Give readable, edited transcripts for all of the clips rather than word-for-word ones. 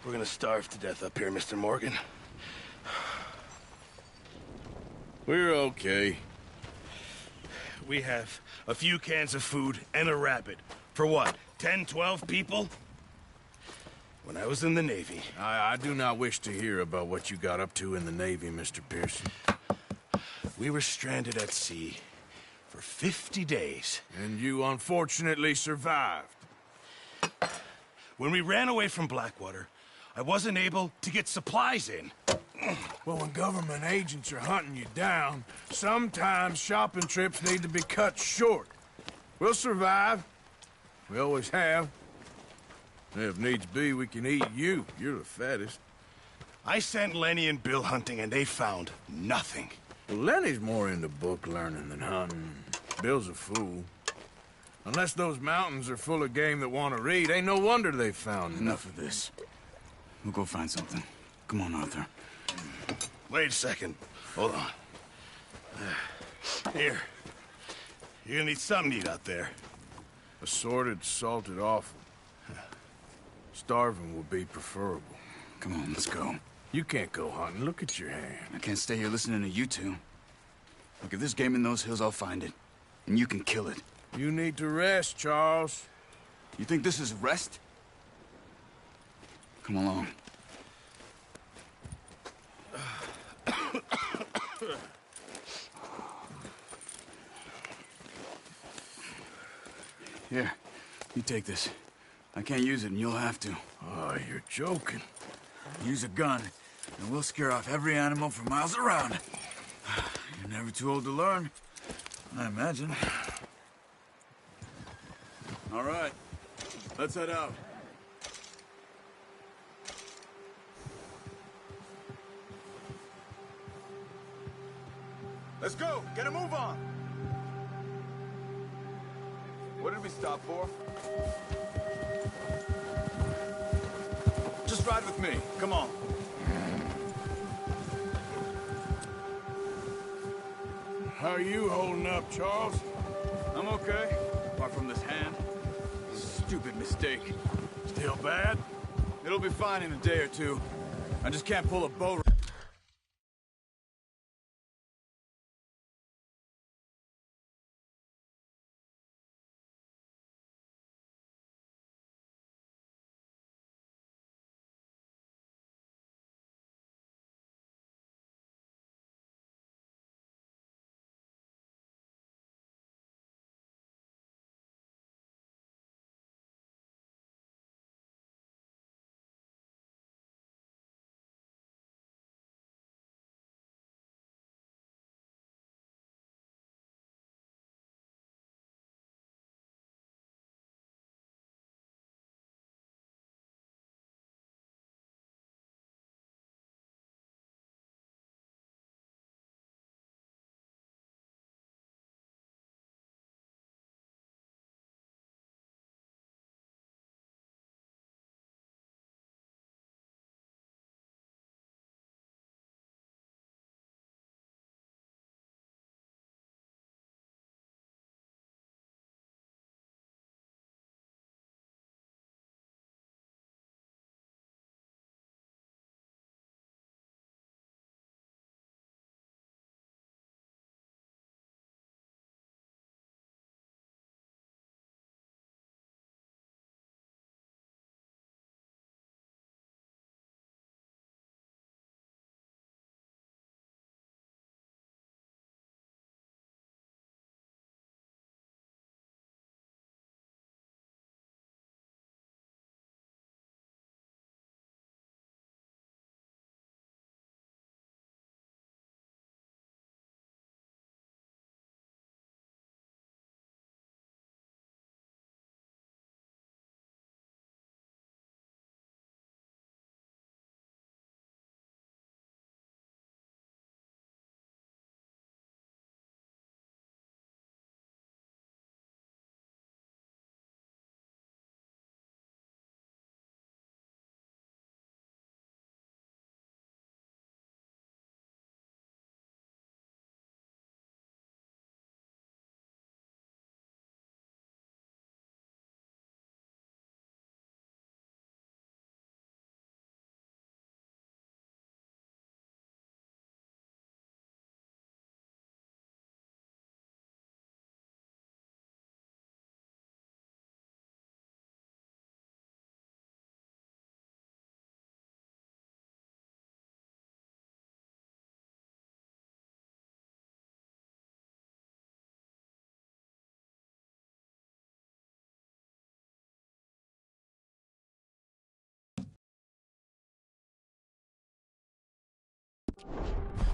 We're gonna starve to death up here, Mr. Morgan. We're okay. We have a few cans of food and a rabbit. For what, 10, 12 people? When I was in the Navy... I do not wish to hear about what you got up to in the Navy, Mr. Pearson. We were stranded at sea for 50 days. And you unfortunately survived. When we ran away from Blackwater, I wasn't able to get supplies in. Well, when government agents are hunting you down, sometimes shopping trips need to be cut short. We'll survive. We always have. If needs be, we can eat you. You're the fattest. I sent Lenny and Bill hunting, and they found nothing. Well, Lenny's more into book learning than hunting. Bill's a fool. Unless those mountains are full of game that want to read, ain't no wonder they found Enough of this. We'll go find something. Come on, Arthur. Wait a second. Hold on. Here. You're gonna need something to eat out there. Assorted, salted offal. Starving will be preferable. Come on, let's go. You can't go hunting. Look at your hand. I can't stay here listening to you two. Look, if there's game in those hills, I'll find it. And you can kill it. You need to rest, Charles. You think this is rest? Come along. Here, you take this. I can't use it, and you'll have to. Oh, you're joking. Use a gun, and we'll scare off every animal for miles around. You're never too old to learn, I imagine. All right, let's head out. Let's go! Get a move on! What did we stop for? Just ride with me. Come on. How are you holding up, Charles? I'm okay, apart from this hand. Stupid mistake. Still bad? It'll be fine in a day or two. I just can't pull a bow.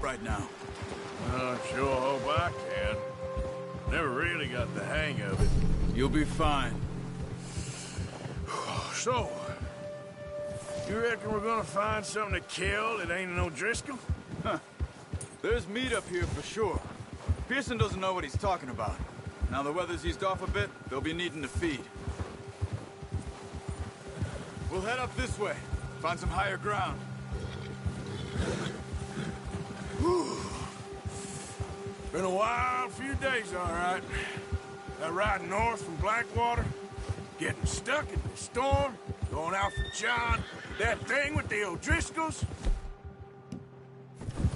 right now. I sure hope I can. Never really got the hang of it. You'll be fine. So, you reckon we're gonna find something to kill that ain't no Driscoll? Huh. There's meat up here for sure. Pearson doesn't know what he's talking about. Now the weather's eased off a bit, they'll be needing to feed. We'll head up this way. Find some higher ground. Whew. Been a wild few days, all right. That ride north from Blackwater, getting stuck in the storm, going out for John, that thing with the O'Driscolls.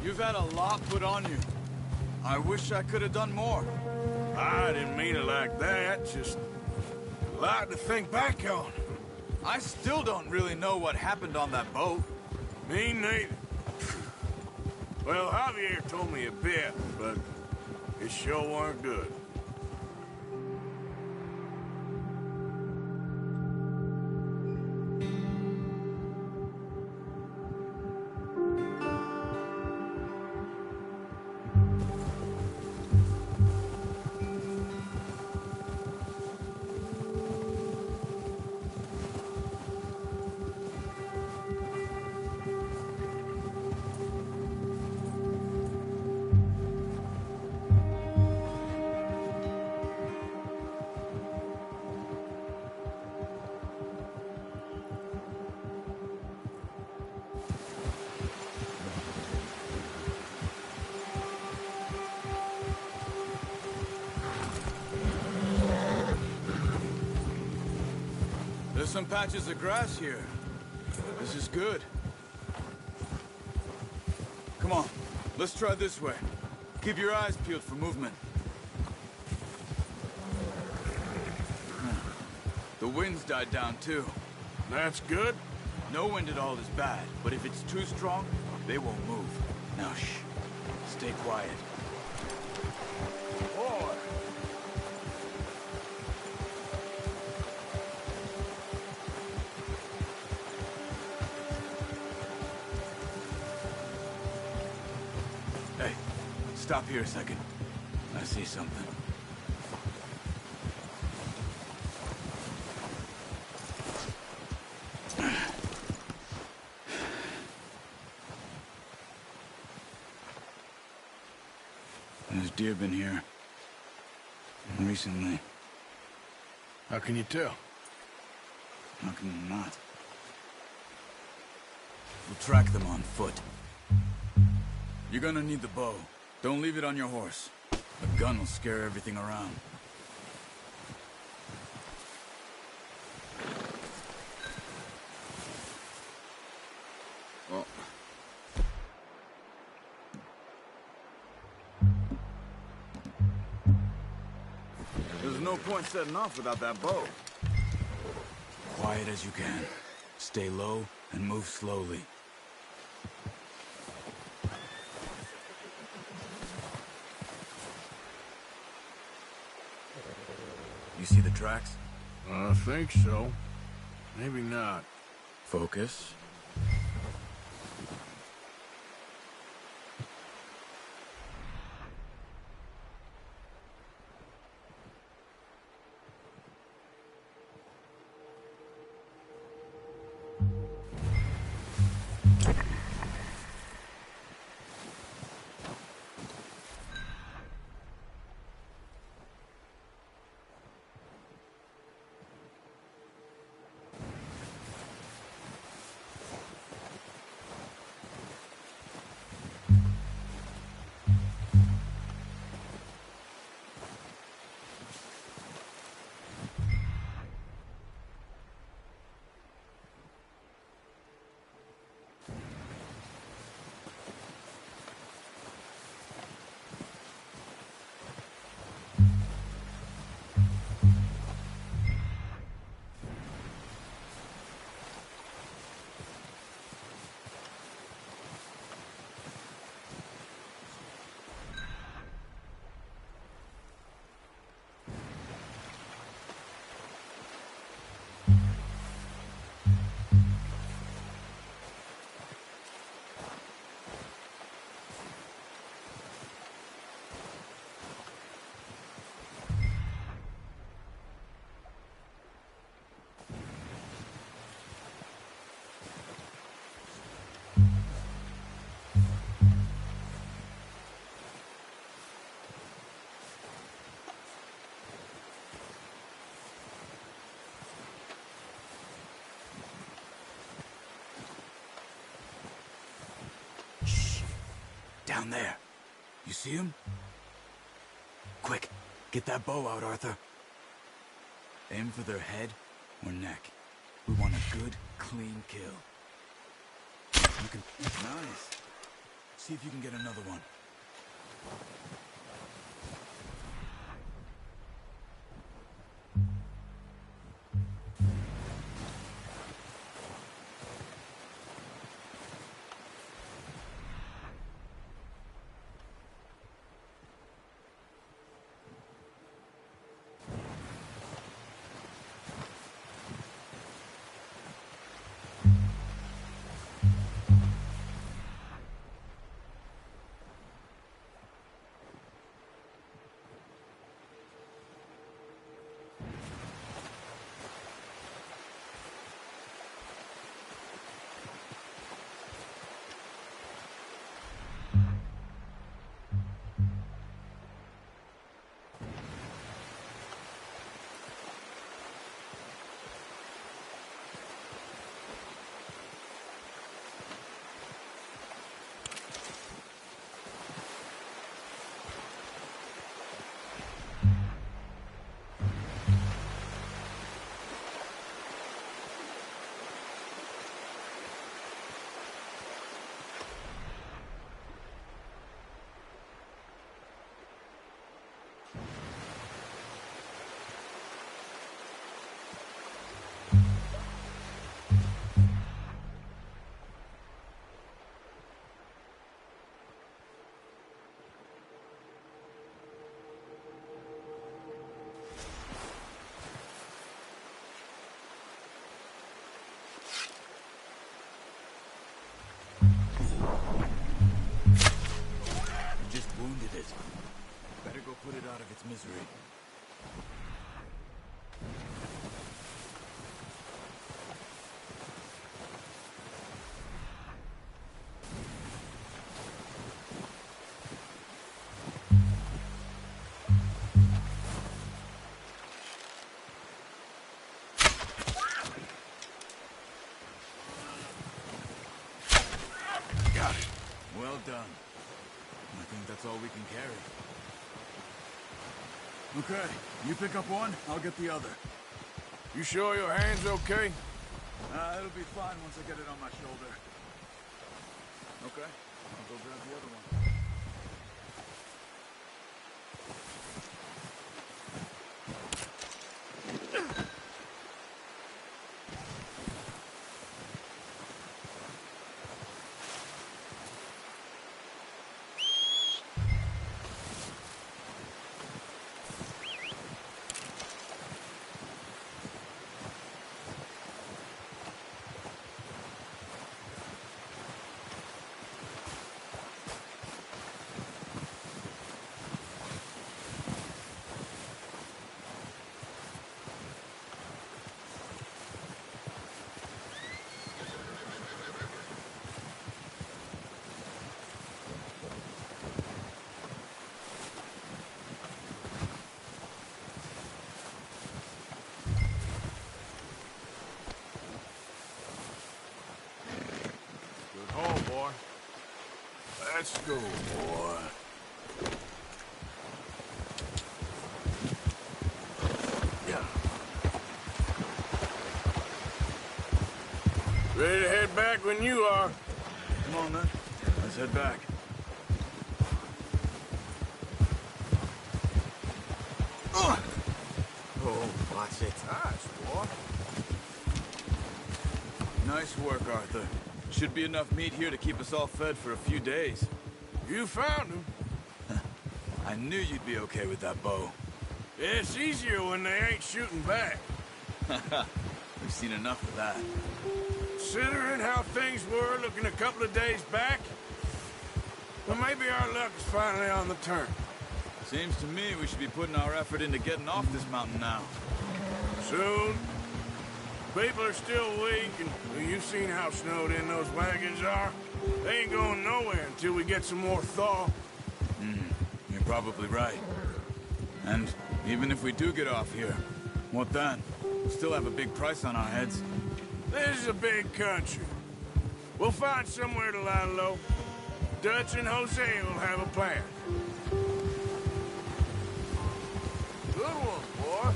You've had a lot put on you. I wish I could have done more. I didn't mean it like that, just a lot to think back on. I still don't really know what happened on that boat. Me neither. Well, Javier told me a bit, but it sure weren't good. There's some patches of grass here. This is good. Come on, let's try this way. Keep your eyes peeled for movement. The wind's died down too. That's good. No wind at all is bad, but if it's too strong, they won't move. Now shh, stay quiet. Boy. Hey, stop here a second. I see something. There's deer been here. Recently. How can you tell? How can you not? We'll track them on foot. You're gonna need the bow. Don't leave it on your horse. A gun will scare everything around. Well, There's no point setting off without that bow. Quiet as you can. Stay low and move slowly. You see the tracks? I think so. Maybe not. Focus. Down there. You see him? Quick, get that bow out, Arthur. Aim for their head or neck. We want a good, clean kill. You can... Nice. See if you can get another one. Wounded it. Better go put it out of its misery. Got it. Well done. I think that's all we can carry. Okay, you pick up one, I'll get the other. You sure your hand's okay? It'll be fine once I get it on my shoulder. Okay, I'll go grab the other one. Let's go, boy. Yeah. Ready to head back when you are. Come on, then. Let's head back. Oh, watch it. Nice, boy. Nice work, Arthur. Should be enough meat here to keep us all fed for a few days. You found him. I knew you'd be okay with that bow. It's easier when they ain't shooting back. We've seen enough of that. Considering how things were looking a couple of days back, well, maybe our luck is finally on the turn. Seems to me we should be putting our effort into getting off this mountain now. Soon. People are still weak, and well, you've seen how snowed in those wagons are. They ain't going nowhere until we get some more thaw. You're probably right. And even if we do get off here, what then? We'll still have a big price on our heads. This is a big country. We'll find somewhere to lie low. Dutch and Jose will have a plan. Good one, boy.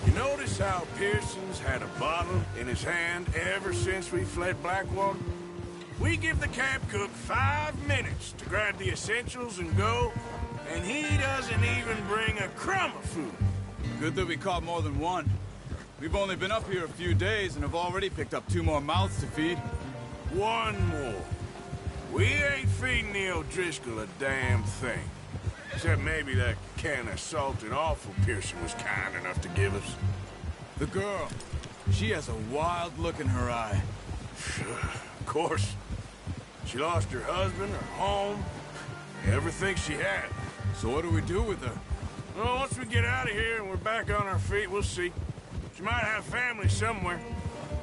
You notice how Pearson's had a bottle in his hand ever since we fled Blackwater? We give the camp cook 5 minutes to grab the essentials and go, and he doesn't even bring a crumb of food. Good that we caught more than one. We've only been up here a few days and have already picked up 2 more mouths to feed. 1 more. We ain't feeding the O'Driscoll a damn thing. Except maybe that can of salted offal Pearson was kind enough to give us. The girl. She has a wild look in her eye. Of course. She lost her husband, her home, everything she had. So what do we do with her? Well, once we get out of here and we're back on our feet, we'll see. She might have family somewhere.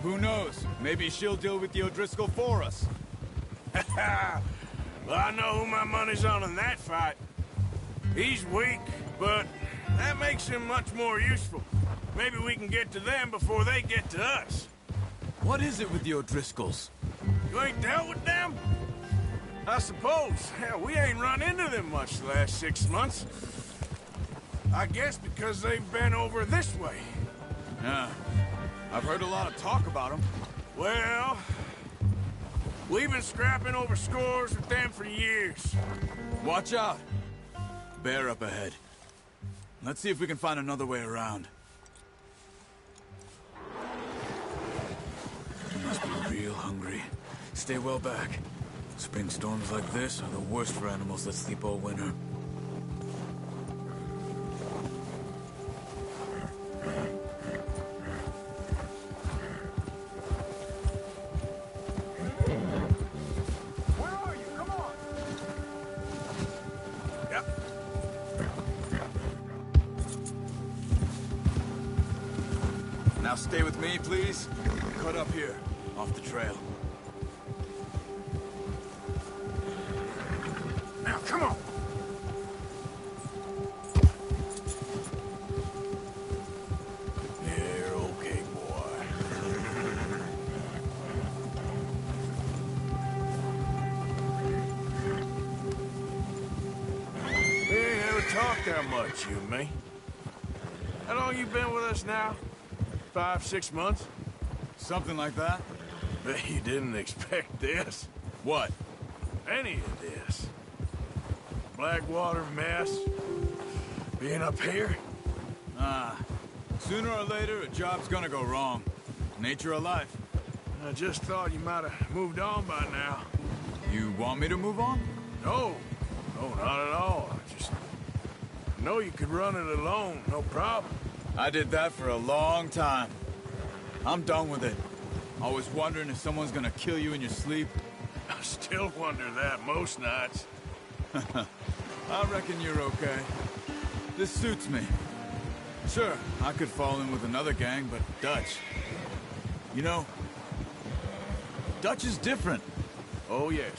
Who knows? Maybe she'll deal with the O'Driscoll for us. Well, I know who my money's on in that fight. He's weak, but that makes him much more useful. Maybe we can get to them before they get to us. What is it with the O'Driscolls? You ain't dealt with them? I suppose. Hell, we ain't run into them much the last 6 months. I guess because they've been over this way. Yeah. I've heard a lot of talk about them. Well, we've been scrapping over scores with them for years. Watch out. Bear up ahead. Let's see if we can find another way around. You must be real hungry. Stay well back. Spring storms like this are the worst for animals that sleep all winter. Now stay with me, please. Cut up here, off the trail. Now, come on. You're okay, boy. We ain't ever talked that much, you and me. How long you been with us now? 5, 6 months? Something like that? Bet you didn't expect this. What? Any of this. Blackwater mess. Being up here. Sooner or later, a job's gonna go wrong. Nature of life. I just thought you might have moved on by now. You want me to move on? No. No, not at all. I know you could run it alone, no problem. I did that for a long time. I'm done with it. Always wondering if someone's gonna kill you in your sleep. I still wonder that most nights. I reckon you're okay. This suits me. Sure, I could fall in with another gang, but Dutch... You know, Dutch is different. Oh, yes.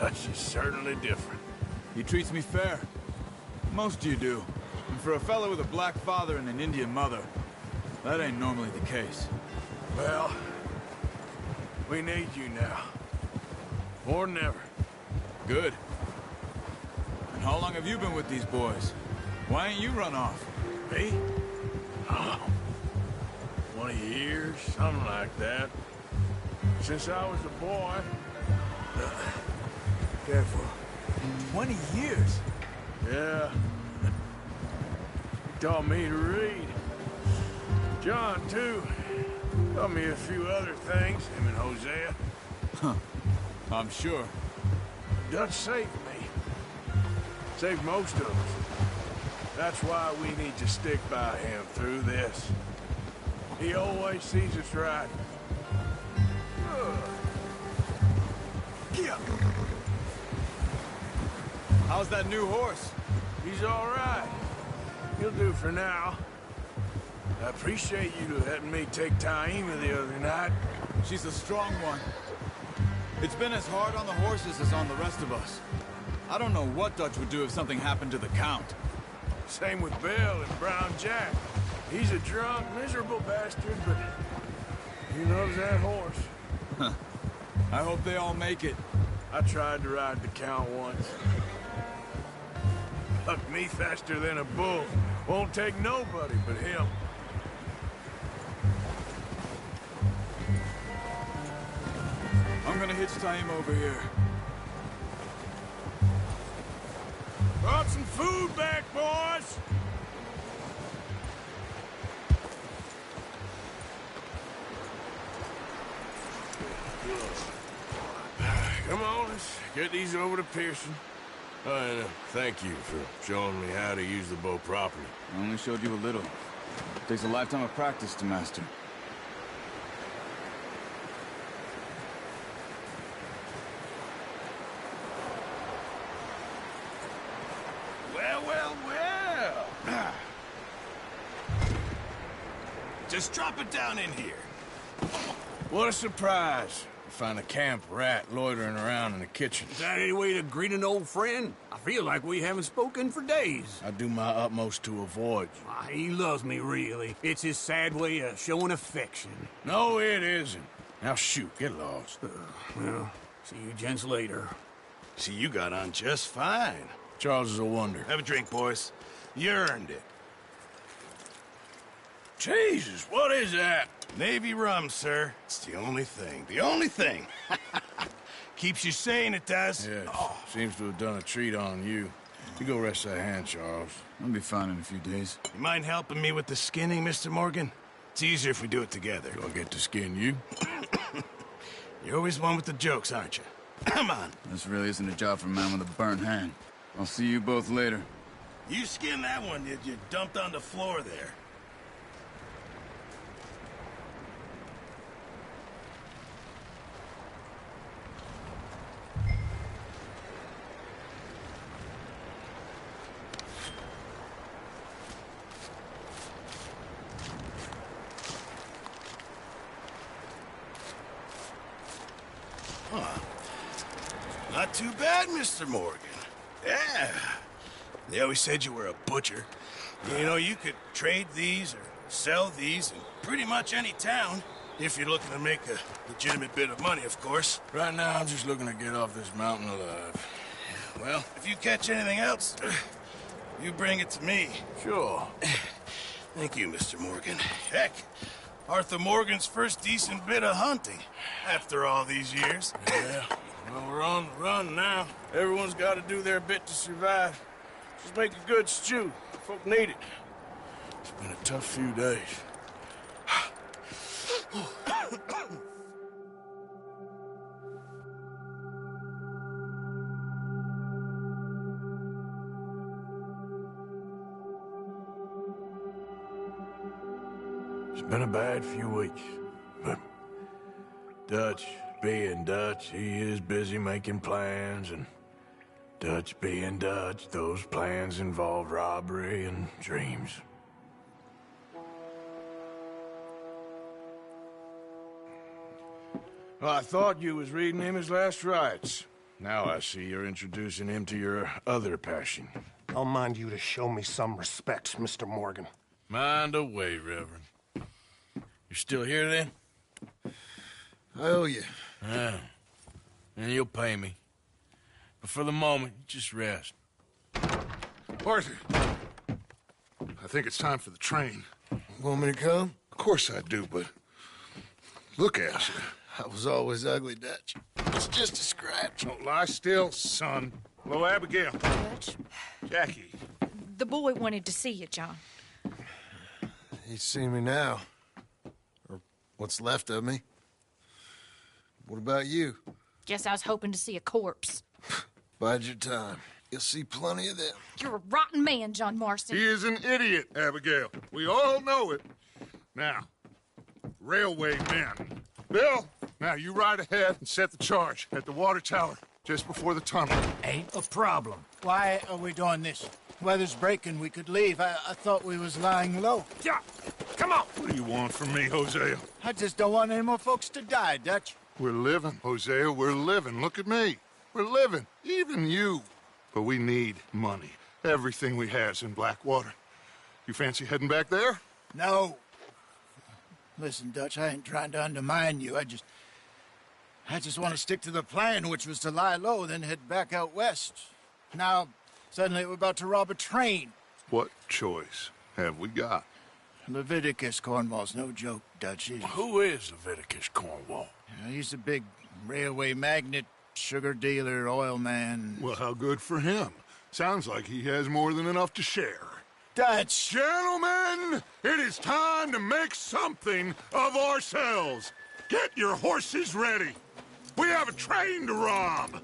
Dutch is certainly different. He treats me fair. Most you do. And for a fellow with a black father and an Indian mother, that ain't normally the case. Well, we need you now. More than ever. Good. And how long have you been with these boys? Why ain't you run off? Me? Oh, 20 years, something like that. Since I was a boy. Careful. 20 years? Yeah. He taught me to read. John, too. Taught me a few other things, him and Hosea. Huh. I'm sure. Dutch saved me. Saved most of us. That's why we need to stick by him through this. He always sees us right. How's that new horse? He's all right. He'll do for now. I appreciate you letting me take Taima the other night. She's a strong one. It's been as hard on the horses as on the rest of us. I don't know what Dutch would do if something happened to the Count. Same with Bill and Brown Jack. He's a drunk, miserable bastard, but he loves that horse. I hope they all make it. I tried to ride the Count once. Bucked me faster than a bull. Won't take nobody but him. I'm gonna hitch him over here. Brought some food back, boys! Come on, let's get these over to Pearson. And thank you for showing me how to use the bow properly. I only showed you a little. It takes a lifetime of practice to master. Well, well, well. Just drop it down in here. What a surprise. Find a camp rat loitering around in the kitchen. Is that any way to greet an old friend? I feel like we haven't spoken for days. I do my utmost to avoid you. He loves me, really. It's his sad way of showing affection. No, it isn't. Now shoot, get lost. Well, see you gents later. See, you got on just fine. Charles is a wonder. Have a drink, boys. You earned it. Jesus, what is that? Navy rum, sir. It's the only thing. The only thing. Keeps you sane, it does. Yes, seems to have done a treat on you. You go rest that hand, Charles. I'll be fine in a few days. You mind helping me with the skinning, Mr. Morgan? It's easier if we do it together. Do I get to skin you? You're always one with the jokes, aren't you? Come on. This really isn't a job for a man with a burnt hand. I'll see you both later. You skinned that one that you dumped on the floor there. Not too bad, Mr. Morgan. Yeah. They always said you were a butcher. You know, you could trade these or sell these in pretty much any town. If you're looking to make a legitimate bit of money, of course. Right now, I'm just looking to get off this mountain alive. Well, if you catch anything else, you bring it to me. Sure. Thank you, Mr. Morgan. Heck, Arthur Morgan's first decent bit of hunting after all these years. Yeah. Well, we're on the run now. Everyone's got to do their bit to survive. Just make a good stew. Folk need it. It's been a tough few days. It's been a bad few weeks, but Dutch being Dutch, he is busy making plans, and Dutch being Dutch, those plans involve robbery and dreams. Well, I thought you was reading him his last rites. Now I see you're introducing him to your other passion. I'll mind you to show me some respect, Mr. Morgan. Mind away, Reverend. You're still here, then? I owe you. Yeah. And you'll pay me. But for the moment, just rest. Arthur, I think it's time for the train. Want me to come? Of course I do, but look at you. I was always ugly, Dutch. It's just a scratch. Don't lie still, son. Hello, Abigail. Dutch, Jackie. the boy wanted to see you, John. He's seen me now. Or what's left of me. What about you? Guess I was hoping to see a corpse. Bide your time. You'll see plenty of them. You're a rotten man, John Marston. He is an idiot, Abigail. We all know it. Now, railway men. Bill, now you ride ahead and set the charge at the water tower just before the tunnel. Ain't a problem. Why are we doing this? Weather's breaking. We could leave. I thought we was lying low. Yeah, come on. What do you want from me, Hosea? I just don't want any more folks to die, Dutch. We're living, Hosea. We're living. Look at me. We're living. Even you. But we need money. Everything we has in Blackwater. You fancy heading back there? No. Listen, Dutch, I ain't trying to undermine you. I just want to stick to the plan, which was to lie low, then head back out west. Now, suddenly we're about to rob a train. What choice have we got? Leviticus Cornwall's no joke, Dutch. Who is Leviticus Cornwall? He's a big railway magnate, sugar dealer, oil man. Well, how good for him. Sounds like he has more than enough to share. Dutch! Gentlemen, it is time to make something of ourselves. Get your horses ready. We have a train to rob.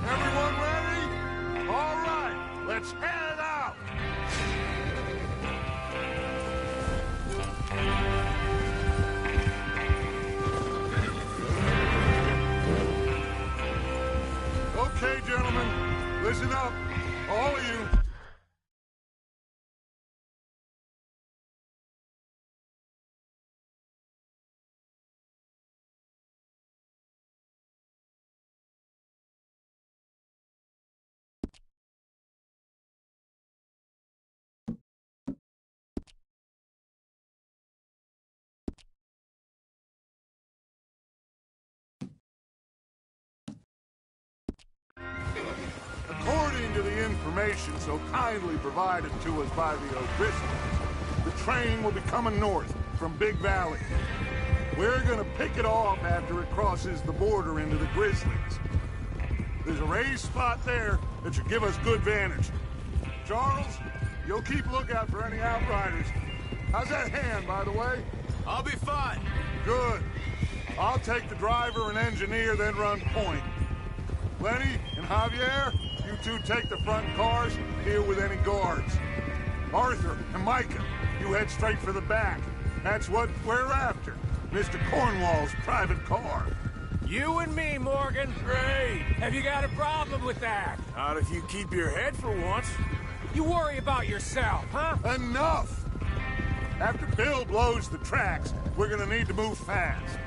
Everyone ready? All right, let's head out. Okay, gentlemen, listen up, all of you. According to the information so kindly provided to us by the O'Driscolls, the train will be coming north from Big Valley. We're gonna pick it off after it crosses the border into the Grizzlies. There's a raised spot there that should give us good vantage. Charles, you'll keep lookout for any outriders. How's that hand, by the way? I'll be fine. Good. I'll take the driver and engineer, then run point. Lenny and Javier, you two take the front cars, deal with any guards. Arthur and Micah, you head straight for the back. That's what we're after. Mr. Cornwall's private car. You and me, Morgan. Great. Have you got a problem with that? Not if you keep your head for once. You worry about yourself, huh? Enough! After Bill blows the tracks, we're gonna need to move fast.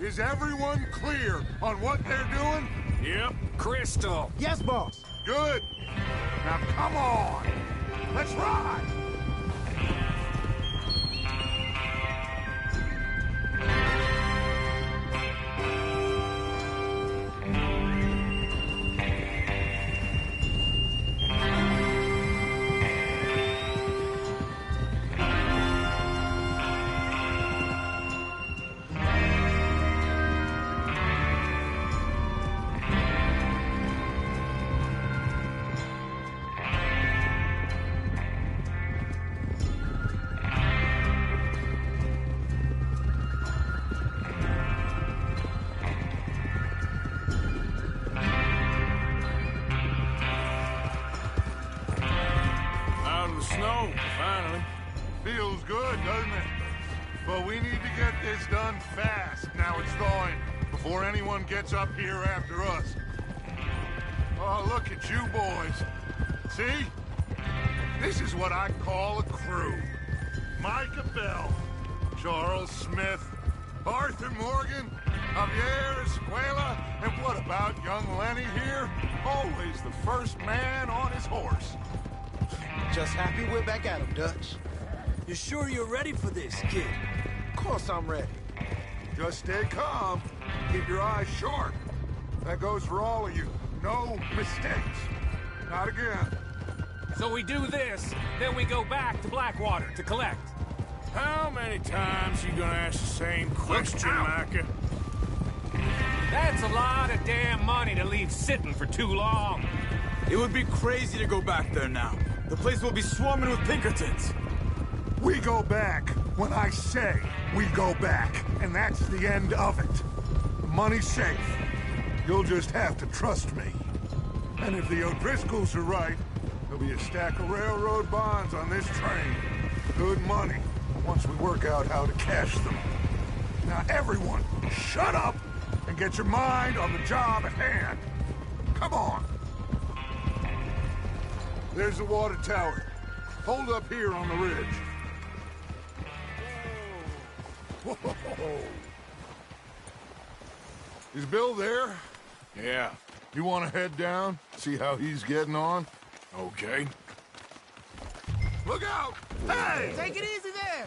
Is everyone clear on what they're doing? Yep. Crystal. Yes, boss. Good. Now come on. Let's ride. Snow, finally. Feels good, doesn't it? But we need to get this done fast, now it's thawing, before anyone gets up here after us. Oh, look at you boys. See? This is what I call a crew. Micah Bell, Charles Smith, Arthur Morgan, Javier Escuela, and what about young Lenny here? Always the first man on his horse. Just happy we're back at him, Dutch. You sure you're ready for this, kid? Of course I'm ready. Just stay calm. Keep your eyes sharp. That goes for all of you. No mistakes. Not again. So we do this, then we go back to Blackwater to collect. How many times you gonna ask the same question, Micah? That's a lot of damn money to leave sitting for too long. It would be crazy to go back there now. The place will be swarming with Pinkertons. We go back when I say we go back, and that's the end of it. The money's safe. You'll just have to trust me. And if the O'Driscolls are right, there'll be a stack of railroad bonds on this train. Good money, once we work out how to cash them. Now everyone, shut up and get your mind on the job at hand. Come on. There's the water tower. Hold up here on the ridge. Whoa. Whoa. Is Bill there? Yeah. You want to head down, see how he's getting on? Okay. Look out! Hey! Take it easy there.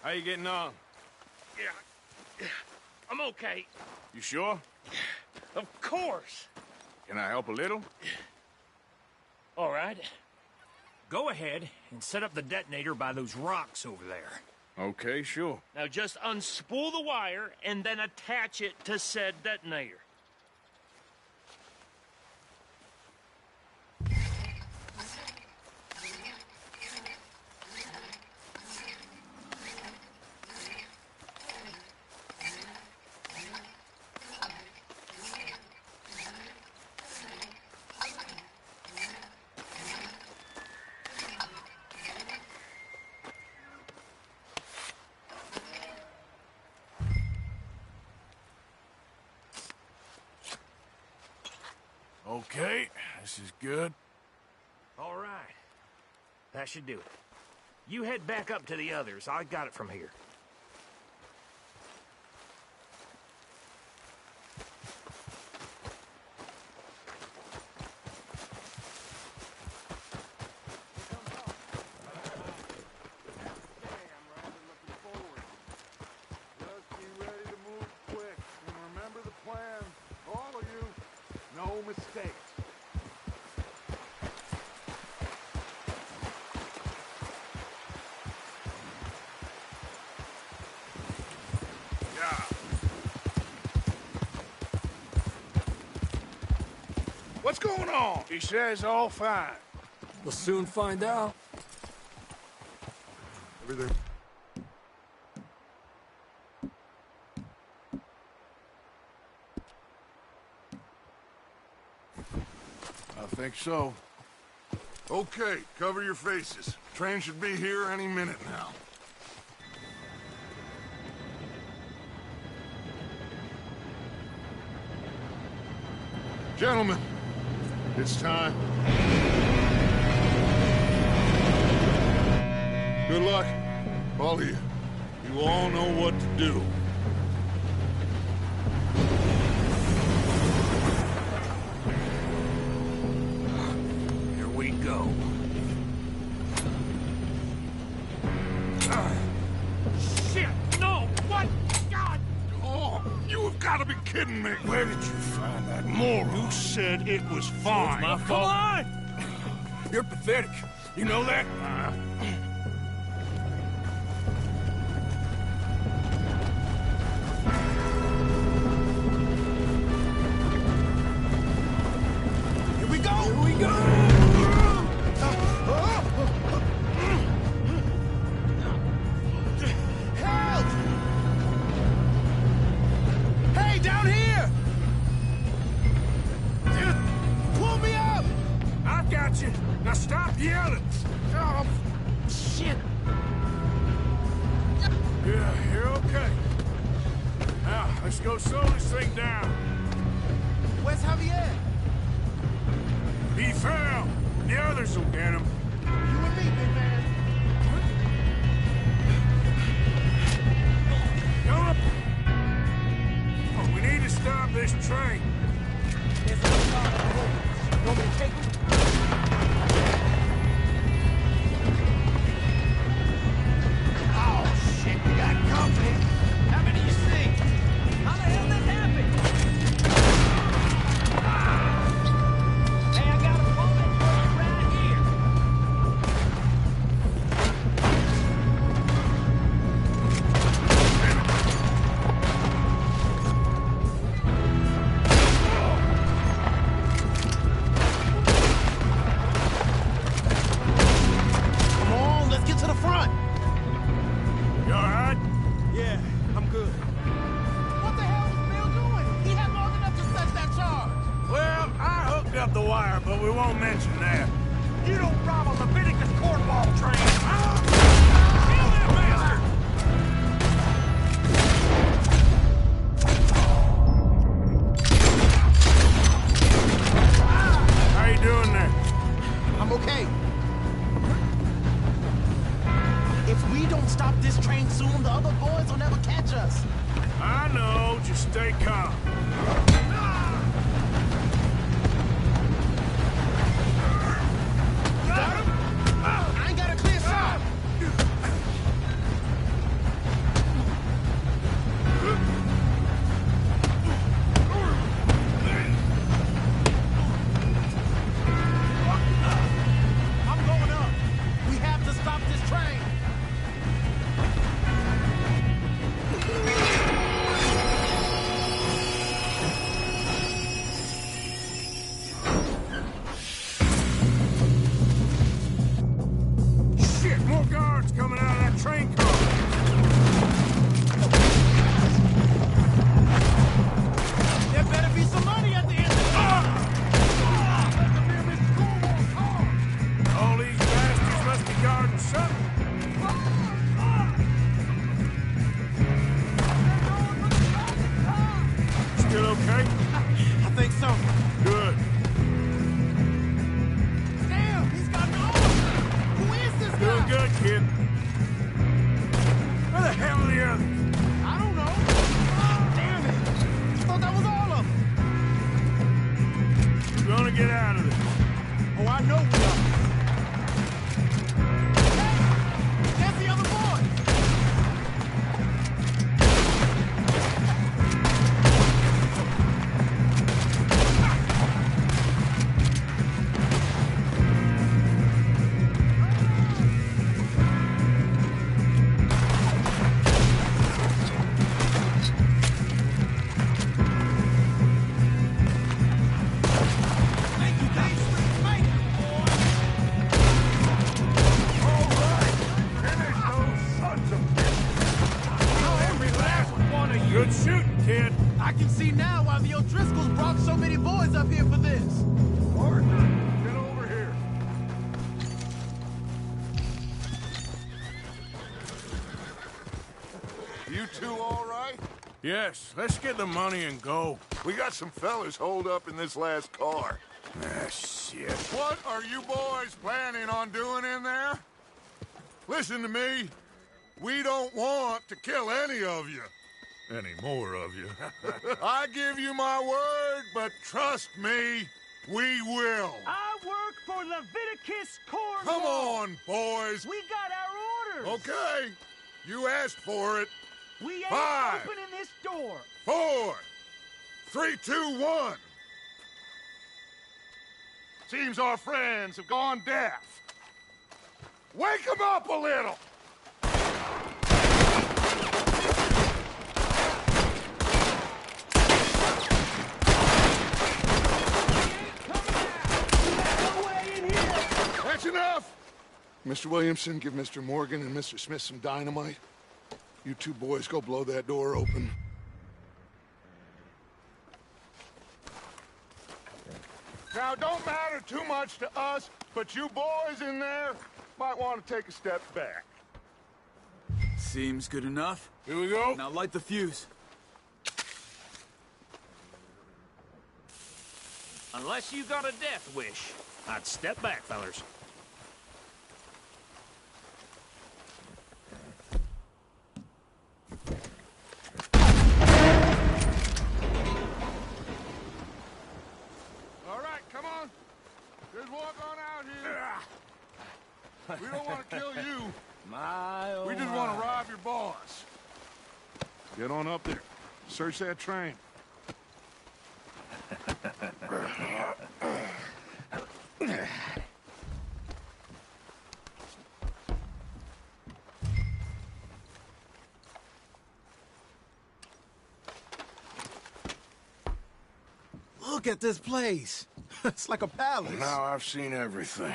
How you getting on? Yeah, I'm okay. You sure? Of course. Can I help a little? All right. Go ahead and set up the detonator by those rocks over there. Okay, sure. Now just unspool the wire and then attach it to said detonator. Okay, this is good. All right. That should do it. You head back up to the others. I got it from here. Just be ready to move quick. And remember the plan. All of you. No mistakes. Yeah. What's going on? He says all fine. We'll soon find out. Everything. I think so. Okay, cover your faces. Train should be here any minute now. Gentlemen, it's time. Good luck, all of you. You all know what to do. Here we go. Shit! No! What? God! Oh, you have got to be kidding me. Where did you find that moron? You said it was fine. My Come fault. on! You're pathetic. You know that? Here we go! Here we go! Help! Hey, down here! Pull me up! I've got you. Now stop yelling. Oh, shit! Yeah, you're okay. Now, let's go slow this thing down. Where's Javier? He fell. The others will get him. You and me, big man. Up. Oh, we need to stop this train. There's no car on the road. You want me to take him? Oh, shit, we got company. How many you see? How the hell did that happen? Hey, I got a moment for you right here. Come on, let's get to the front. You all right? Yeah, I'm good. What the hell was Bill doing? He had long enough to set that charge. Well, I hooked up the wire, but we won't mention that. You don't rob a Leviticus cornball train! Kill that bastard! How you doing there? I'm okay. If we don't stop this train soon, the other boys will never catch us. I know. Just stay calm. Got him? I ain't got a clear shot. get out of this. Oh, I know we are. Hey! There's the other boy! Good shooting, kid. I can see now why the O'Driscolls brought so many boys up here for this. Arthur, get over here. You two all right? Yes, let's get the money and go. We got some fellas holed up in this last car. Ah, shit. What are you boys planning on doing in there? Listen to me. We don't want to kill any of you. Any more of you. I give you my word, but trust me, we will. I work for Leviticus Corps. Come on, boys. We got our orders. Okay. You asked for it. We ain't 5, opening this door. 4, 3, 2, 1. Seems our friends have gone deaf. Wake them up a little. That's enough! Mr. Williamson, give Mr. Morgan and Mr. Smith some dynamite. You two boys go blow that door open. Now, don't matter too much to us, but you boys in there might want to take a step back. Seems good enough. Here we go. Now light the fuse. Unless you got a death wish, I'd step back, fellers. All right, come on. Just walk on out here. We don't want to kill you. We just want to rob your boss. Get on up there. Search that train. Look at this place. It's like a palace. Now I've seen everything.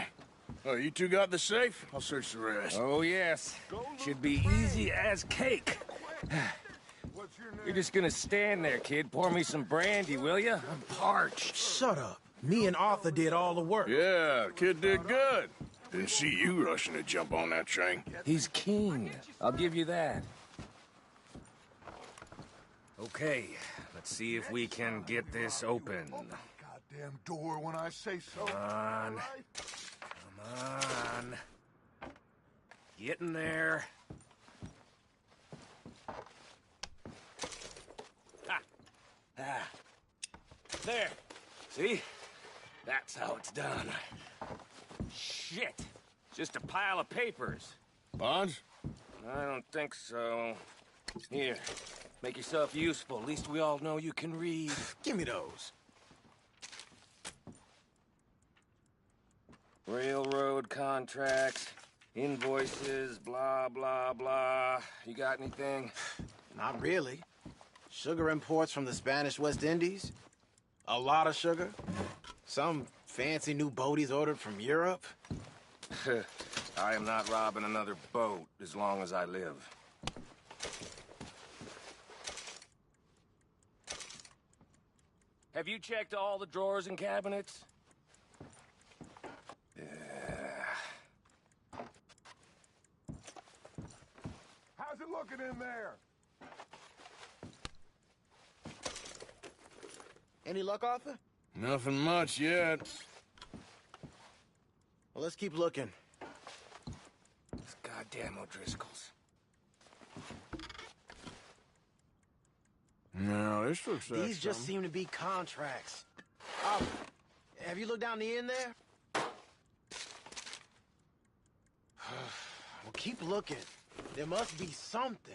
Oh, you two got the safe? I'll search the rest. Oh, yes. Should be easy as cake. What's your name? You're just gonna stand there, kid. Pour me some brandy, will you? I'm parched. Shut up. Me and Arthur did all the work. Yeah, kid did good. Didn't see you rushing to jump on that train. He's king. I'll give you that. Okay, let's see if we can get this open. Goddamn door when I say so. Come on. Come on. Get in there. Ha. Ah. There. See? That's how it's done. Shit. Just a pile of papers. Bonds? I don't think so. Here. Make yourself useful. At least we all know you can read. Give me those. Railroad contracts, invoices, blah, blah, blah. You got anything? Not really. Sugar imports from the Spanish West Indies. A lot of sugar. Some fancy new boat he's ordered from Europe. I am not robbing another boat as long as I live. Have you checked all the drawers and cabinets? How's it looking in there? Any luck, Arthur? Nothing much yet. Well, let's keep looking. These goddamn O'Driscolls. No, this looks like These just something. seem to be contracts. Arthur, Have you looked down the end there? Well, keep looking. There must be something.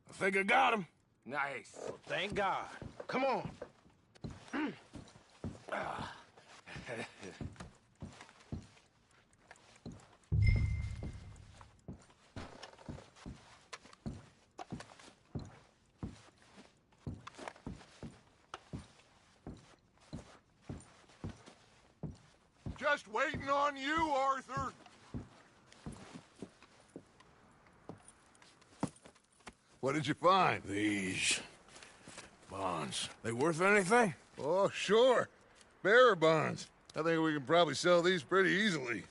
I think I got him. Nice. Well, thank God. Come on. Just waiting on you, Arthur. What did you find? These bonds. They worth anything? Oh, sure. Bearer bonds. I think we can probably sell these pretty easily.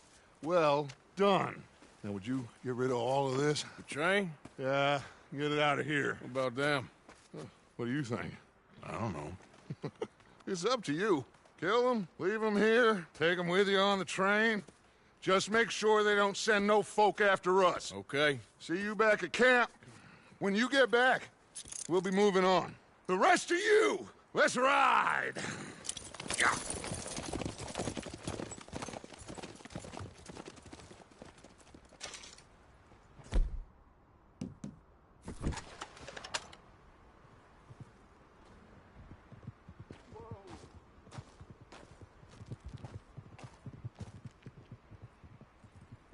Well done. Now, would you get rid of all of this? The train? Yeah, get it out of here. What about them? What do you think? I don't know. It's up to you. Kill them, leave them here, take them with you on the train. Just make sure they don't send no folk after us. Okay. See you back at camp. When you get back, we'll be moving on. The rest of you, let's ride! Yeah.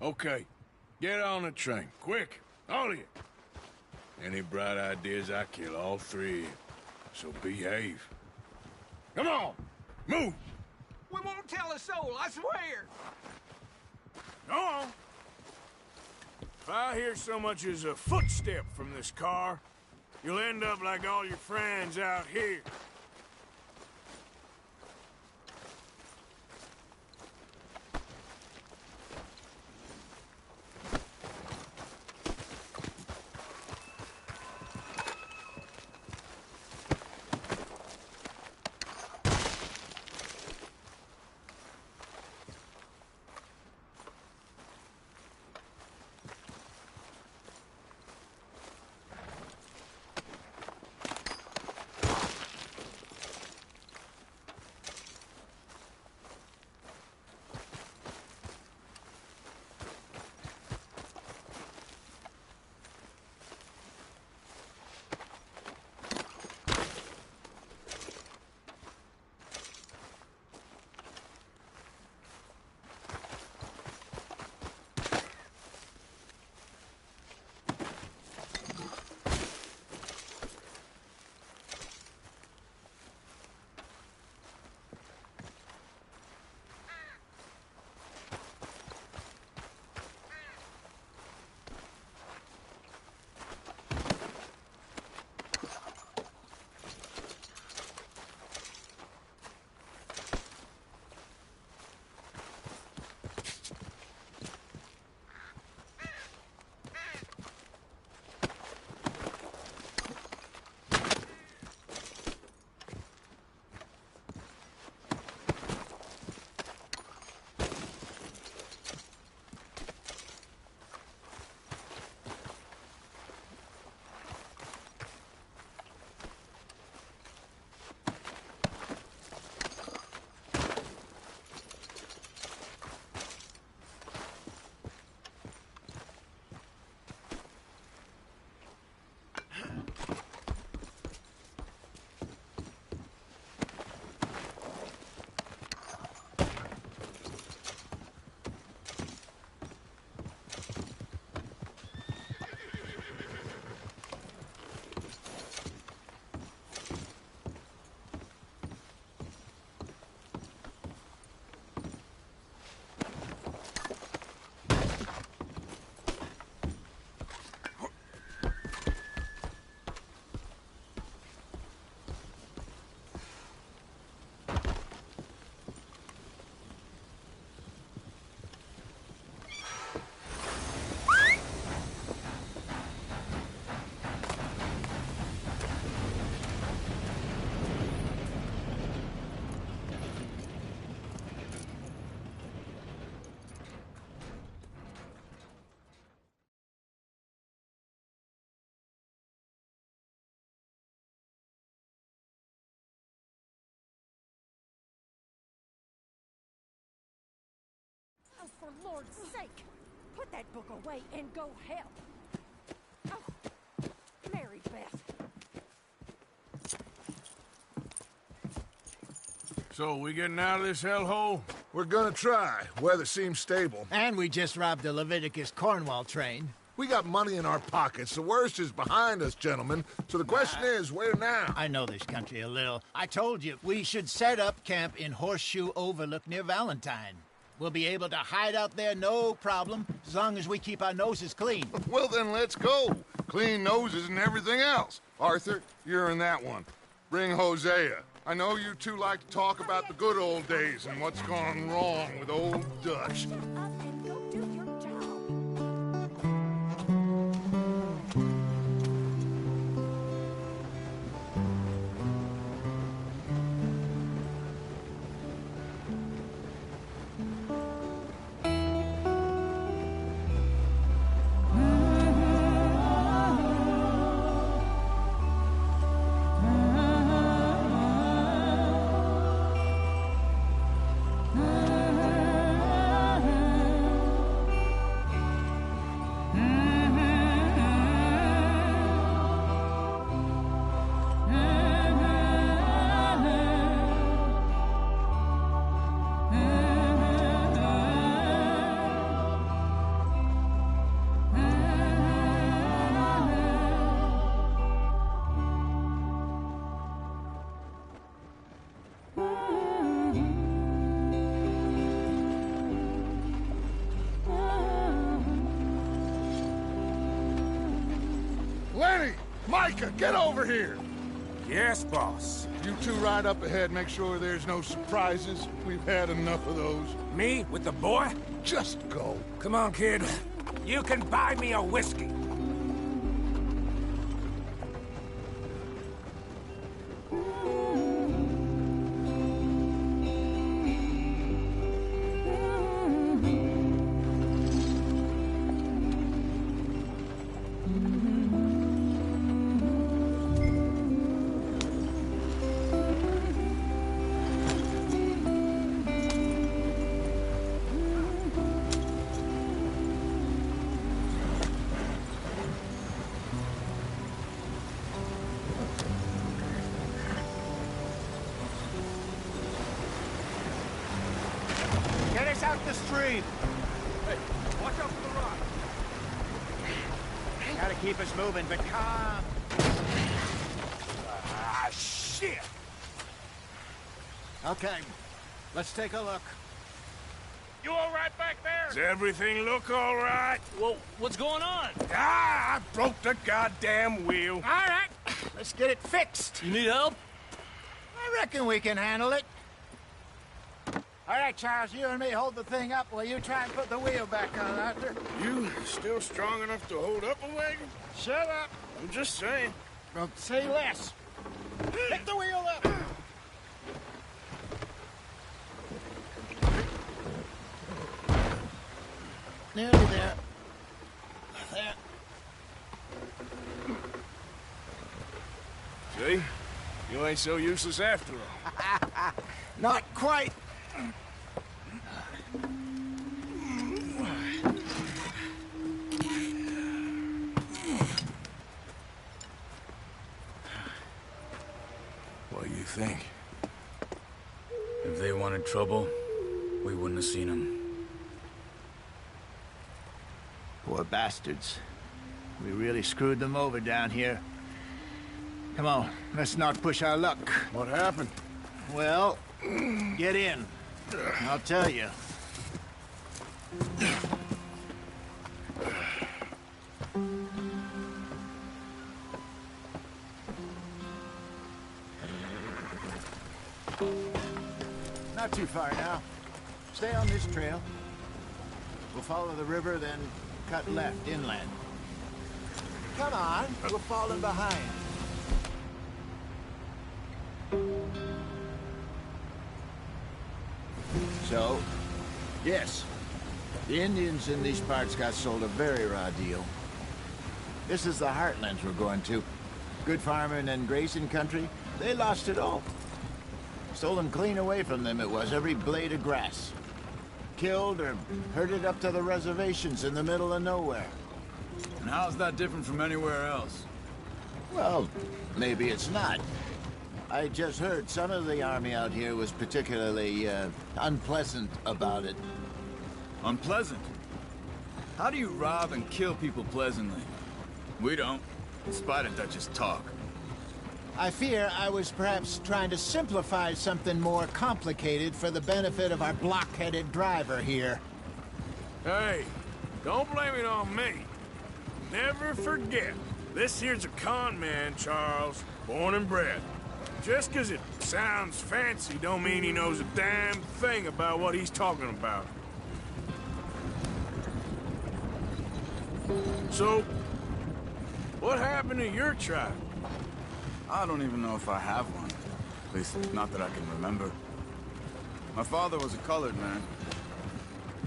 Okay. Get on the train. Quick. All of you. Any bright ideas, I kill all three of you. So behave. Come on! Move! We won't tell a soul, I swear. Go on! If I hear so much as a footstep from this car, you'll end up like all your friends out here. for Lord's sake! Put that book away and go help! Oh, Mary Beth. So, we getting out of this hellhole? We're gonna try. Weather seems stable. And we just robbed the Leviticus Cornwall train. We got money in our pockets. The worst is behind us, gentlemen. So the question is, where now? I know this country a little. I told you, we should set up camp in Horseshoe Overlook near Valentine. We'll be able to hide out there, no problem, as long as we keep our noses clean. Well, then let's go. Clean noses and everything else. Arthur, you're in that one. Bring Hosea. I know you two like to talk about the good old days and what's gone wrong with old Dutch. Micah, get over here! Yes, boss. You two ride up ahead, make sure there's no surprises. We've had enough of those. Me? With the boy? Just go. Come on, kid. You can buy me a whiskey. Get us out the stream! Hey, watch out for the rock. Gotta keep us moving, but calm. Ah, shit! Okay, let's take a look. You all right back there? Does everything look all right? Well, what's going on? Ah, I broke the goddamn wheel. All right, let's get it fixed. You need help? I reckon we can handle it. All right, Charles, you and me hold the thing up while you try and put the wheel back on, Arthur. You still strong enough to hold up a wagon? Shut up. I'm just saying. Well, say less. Pick the wheel up. Nearly there. There. See? You ain't so useless after all. Not quite. What do you think? If they wanted trouble, we wouldn't have seen them. Poor bastards. We really screwed them over down here. Come on, let's not push our luck. What happened? Well, get in. I'll tell you. Not too far now. Stay on this trail. We'll follow the river, then cut left inland. Come on, we're falling behind. So, yes, the Indians in these parts got sold a very raw deal. This is the heartlands we're going to. Good farming and grazing country, they lost it all. Stolen clean away from them it was, every blade of grass. killed or herded up to the reservations in the middle of nowhere. And how's that different from anywhere else? Well, maybe it's not. I just heard some of the army out here was particularly, unpleasant about it. Unpleasant? How do you rob and kill people pleasantly? We don't, in spite of Dutch's talk. I fear I was perhaps trying to simplify something more complicated for the benefit of our blockheaded driver here. Hey, don't blame it on me. Never forget, this here's a con man, Charles, born and bred. Just 'cause it sounds fancy don't mean he knows a damn thing about what he's talking about. So, what happened to your tribe? I don't even know if I have one. At least, not that I can remember. My father was a colored man.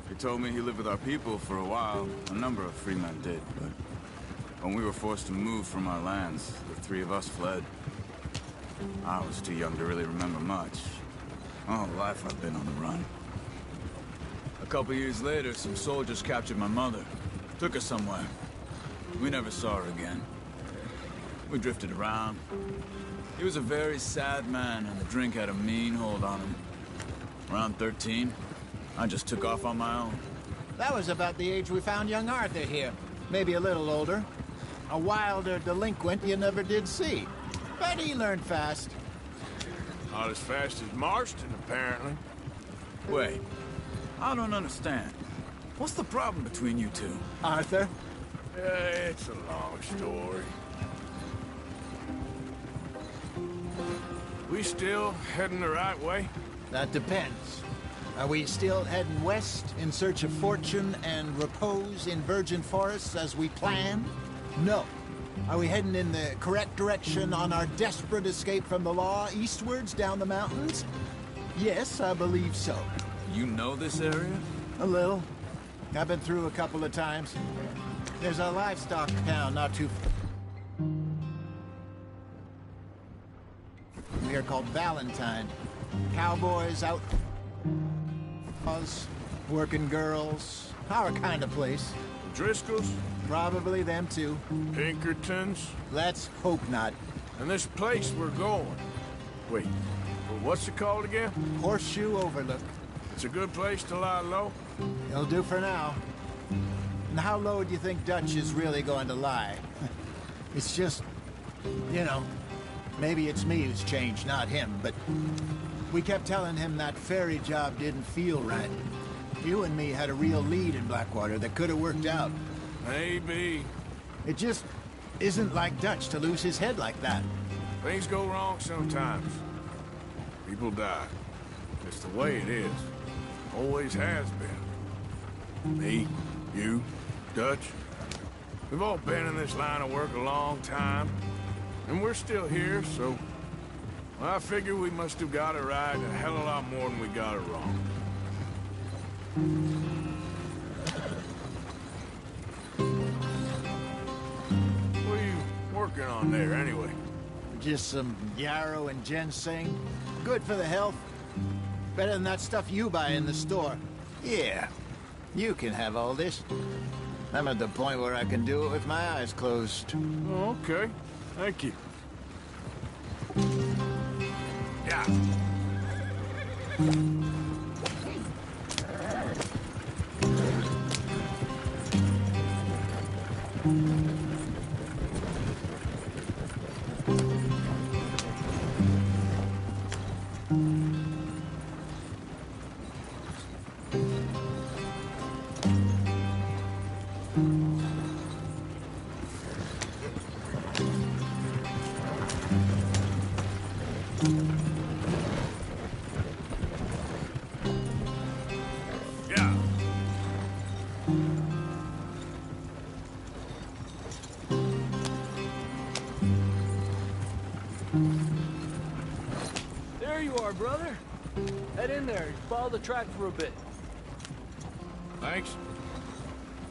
He told me he lived with our people for a while. A number of free men did, but when we were forced to move from our lands, the three of us fled. I was too young to really remember much. My whole life I've been on the run. A couple years later, some soldiers captured my mother. Took her somewhere. We never saw her again. We drifted around. He was a very sad man, and the drink had a mean hold on him. Around 13, I just took off on my own. That was about the age we found young Arthur here. Maybe a little older. A wilder delinquent you never did see. But he learned fast. Not as fast as Marston, apparently. Wait, I don't understand. What's the problem between you two? Arthur? It's a long story. We still heading the right way? That depends. Are we still heading west in search of fortune and repose in virgin forests as we planned? No. Are we heading in the correct direction on our desperate escape from the law eastwards down the mountains? Yes, I believe so. You know this area? A little. I've been through a couple of times. There's a livestock town not too far. We are called Valentine. Cowboys, out... working girls. Our kind of place. Driscolls? Probably them too. Pinkertons? Let's hope not. And this place we're going. Wait, what's it called again? Horseshoe Overlook. It's a good place to lie low? It'll do for now. And how low do you think Dutch is really going to lie? It's just, you know, maybe it's me who's changed, not him, but we kept telling him that ferry job didn't feel right. You and me had a real lead in Blackwater that could have worked out. Maybe. It just isn't like Dutch to lose his head like that. Things go wrong sometimes. People die. It's the way it is. Always has been. Me, you, Dutch. We've all been in this line of work a long time. And we're still here, so... I figure we must have got it right a hell of a lot more than we got it wrong. What are you working on there, anyway? Just some yarrow and ginseng. Good for the health. Better than that stuff you buy in the store. Yeah, you can have all this. I'm at the point where I can do it with my eyes closed. Oh, okay. Thank you. Yeah. There you are, brother. Head in there. Follow the track for a bit. Thanks.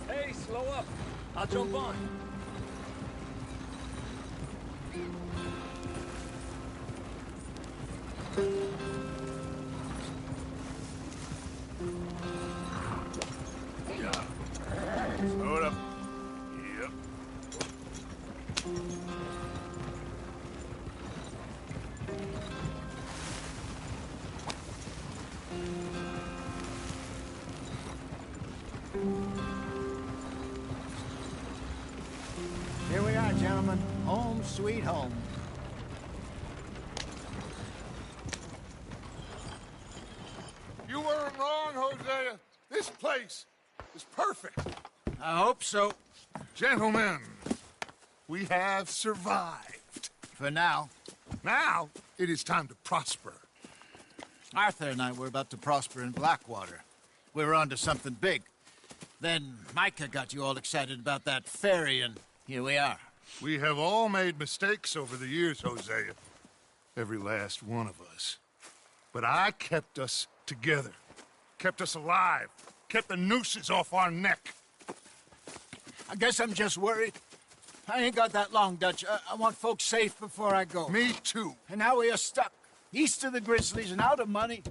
Hey, slow up. I'll jump on. sweet home. You weren't wrong, Hosea. This place is perfect. I hope so. Gentlemen, we have survived. For now. Now, it is time to prosper. Arthur and I were about to prosper in Blackwater. We were onto something big. Then Micah got you all excited about that ferry, and here we are. We have all made mistakes over the years, Hosea. Every last one of us. But I kept us together. Kept us alive. Kept the nooses off our neck. I guess I'm just worried. I ain't got that long, Dutch. I want folks safe before I go. Me too. And now we are stuck, east of the Grizzlies and out of money,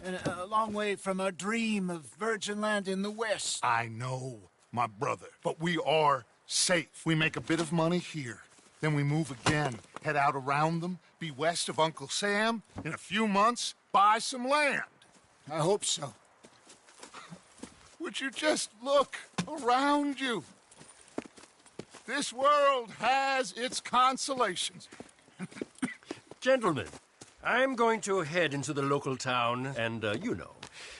and a long way from our dream of virgin land in the west. I know, my brother, but we are safe. We make a bit of money here. Then we move again, head out around them, be west of Uncle Sam. In a few months, buy some land. I hope so. Would you just look around you? This world has its consolations. Gentlemen, I'm going to head into the local town and,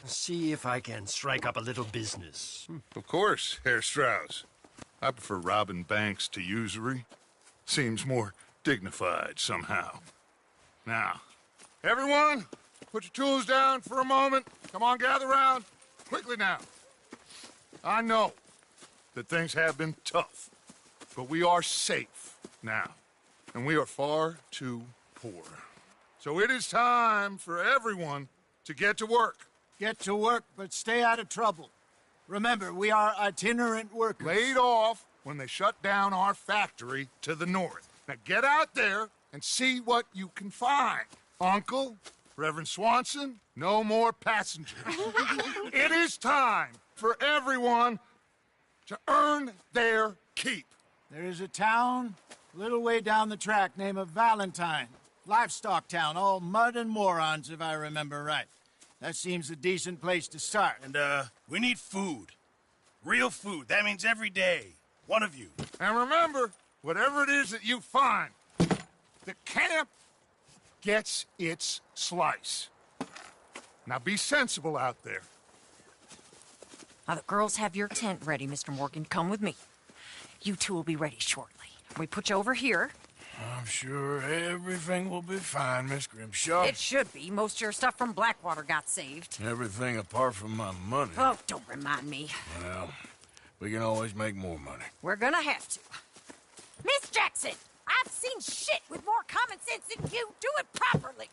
see if I can strike up a little business. Of course, Herr Strauss. I prefer robbing banks to usury. Seems more dignified somehow. Now, everyone, put your tools down for a moment. Come on, gather round. Quickly now. I know that things have been tough, but we are safe now, and we are far too poor. So it is time for everyone to get to work. Get to work, but stay out of trouble. Remember, we are itinerant workers. Laid off when they shut down our factory to the north. Now get out there and see what you can find. Uncle, Reverend Swanson, no more passengers. It is time for everyone to earn their keep. There is a town a little way down the track named Valentine. Livestock town, all mud and morons, if I remember right. That seems a decent place to start. And, we need food. Real food. That means every day. One of you. And remember, whatever it is that you find, the camp gets its slice. Now be sensible out there. Now, the girls have your tent ready, Mr. Morgan. Come with me. You two will be ready shortly. We put you over here. I'm sure everything will be fine, Miss Grimshaw. It should be. Most of your stuff from Blackwater got saved. Everything apart from my money. Oh, don't remind me. Well, we can always make more money. We're gonna have to. Miss Jackson, I've seen shit with more common sense than you. Do it properly.